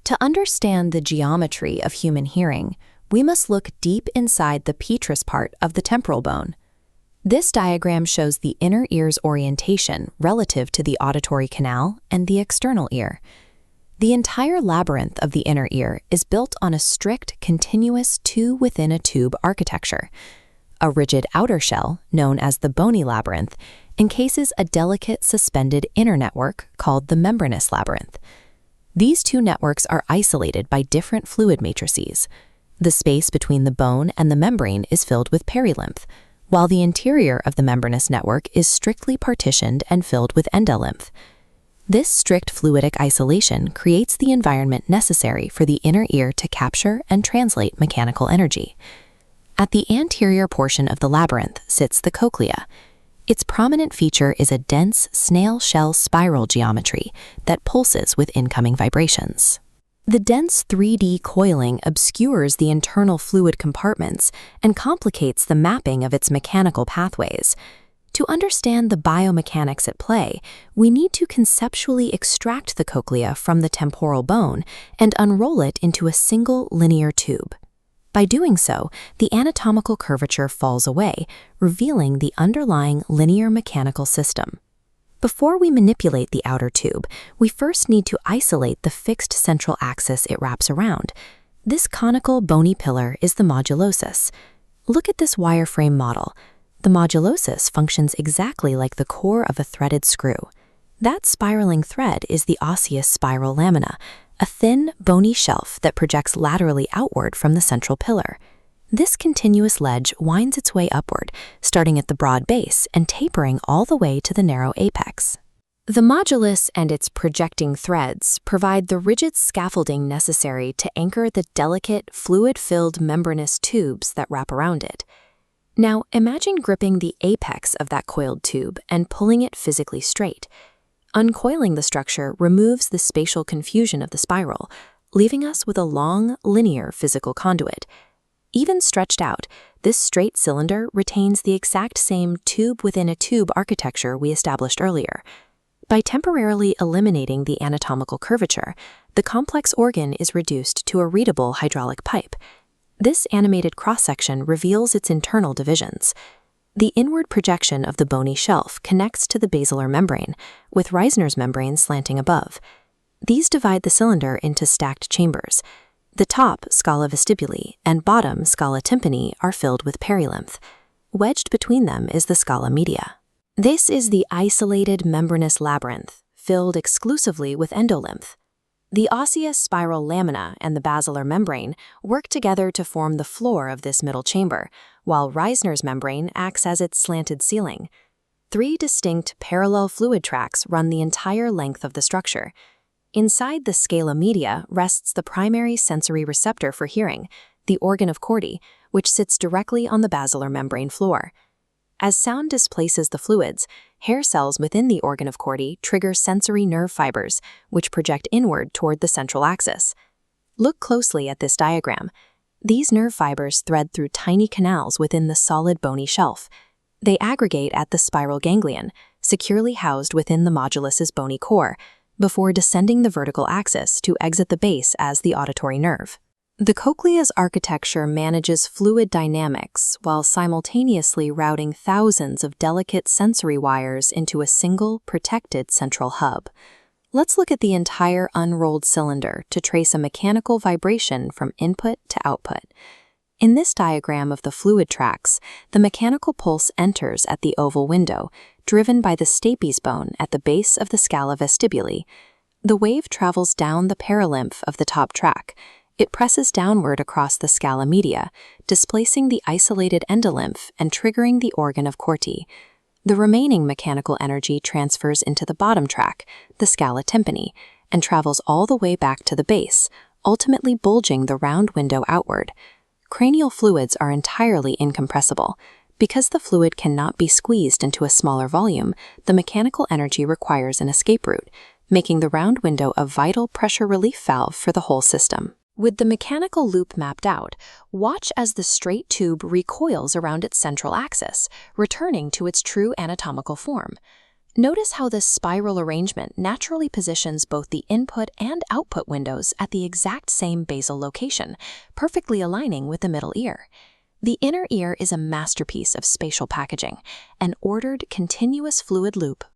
To understand the geometry of human hearing, we must look deep inside the petrous part of the temporal bone. This diagram shows the inner ear's orientation relative to the auditory canal and the external ear. The entire labyrinth of the inner ear is built on a strict, continuous two-within-a-tube architecture. A rigid outer shell, known as the bony labyrinth, encases a delicate suspended inner network called the membranous labyrinth. These two networks are isolated by different fluid matrices. The space between the bone and the membrane is filled with perilymph, while the interior of the membranous network is strictly partitioned and filled with endolymph. This strict fluidic isolation creates the environment necessary for the inner ear to capture and translate mechanical energy. At the anterior portion of the labyrinth sits the cochlea. Its prominent feature is a dense snail shell spiral geometry that pulses with incoming vibrations. The dense 3D coiling obscures the internal fluid compartments and complicates the mapping of its mechanical pathways. To understand the biomechanics at play, we need to conceptually extract the cochlea from the temporal bone and unroll it into a single linear tube. By doing so, the anatomical curvature falls away, revealing the underlying linear mechanical system. Before we manipulate the outer tube, we first need to isolate the fixed central axis it wraps around. This conical bony pillar is the modulus. Look at this wireframe model. The modulus functions exactly like the core of a threaded screw. That spiraling thread is the osseous spiral lamina, a thin, bony shelf that projects laterally outward from the central pillar. This continuous ledge winds its way upward, starting at the broad base and tapering all the way to the narrow apex. The modulus and its projecting threads provide the rigid scaffolding necessary to anchor the delicate, fluid-filled membranous tubes that wrap around it. Now, imagine gripping the apex of that coiled tube and pulling it physically straight. Uncoiling the structure removes the spatial confusion of the spiral, leaving us with a long, linear physical conduit. Even stretched out, this straight cylinder retains the exact same tube-within-a-tube architecture we established earlier. By temporarily eliminating the anatomical curvature, the complex organ is reduced to a readable hydraulic pipe. This animated cross-section reveals its internal divisions. The inward projection of the bony shelf connects to the basilar membrane, with Reisner's membrane slanting above. These divide the cylinder into stacked chambers. The top, scala vestibuli, and bottom, scala tympani, are filled with perilymph. Wedged between them is the scala media. This is the isolated membranous labyrinth, filled exclusively with endolymph. The osseous spiral lamina and the basilar membrane work together to form the floor of this middle chamber, while Reisner's membrane acts as its slanted ceiling. 3 distinct parallel fluid tracks run the entire length of the structure. Inside the scala media rests the primary sensory receptor for hearing, the organ of Corti, which sits directly on the basilar membrane floor. As sound displaces the fluids, hair cells within the organ of Corti trigger sensory nerve fibers, which project inward toward the central axis. Look closely at this diagram. These nerve fibers thread through tiny canals within the solid bony shelf. They aggregate at the spiral ganglion, securely housed within the modulus's bony core, before descending the vertical axis to exit the base as the auditory nerve. The cochlea's architecture manages fluid dynamics while simultaneously routing thousands of delicate sensory wires into a single, protected central hub. Let's look at the entire unrolled cylinder to trace a mechanical vibration from input to output. In this diagram of the fluid tracks, the mechanical pulse enters at the oval window, driven by the stapes bone at the base of the scala vestibuli. The wave travels down the perilymph of the top track. It presses downward across the scala media, displacing the isolated endolymph and triggering the organ of Corti. The remaining mechanical energy transfers into the bottom track, the scala tympani, and travels all the way back to the base, ultimately bulging the round window outward. Cranial fluids are entirely incompressible. Because the fluid cannot be squeezed into a smaller volume, the mechanical energy requires an escape route, making the round window a vital pressure relief valve for the whole system. With the mechanical loop mapped out, watch as the straight tube recoils around its central axis, returning to its true anatomical form. Notice how this spiral arrangement naturally positions both the input and output windows at the exact same basal location, perfectly aligning with the middle ear. The inner ear is a masterpiece of spatial packaging, an ordered, continuous fluid loop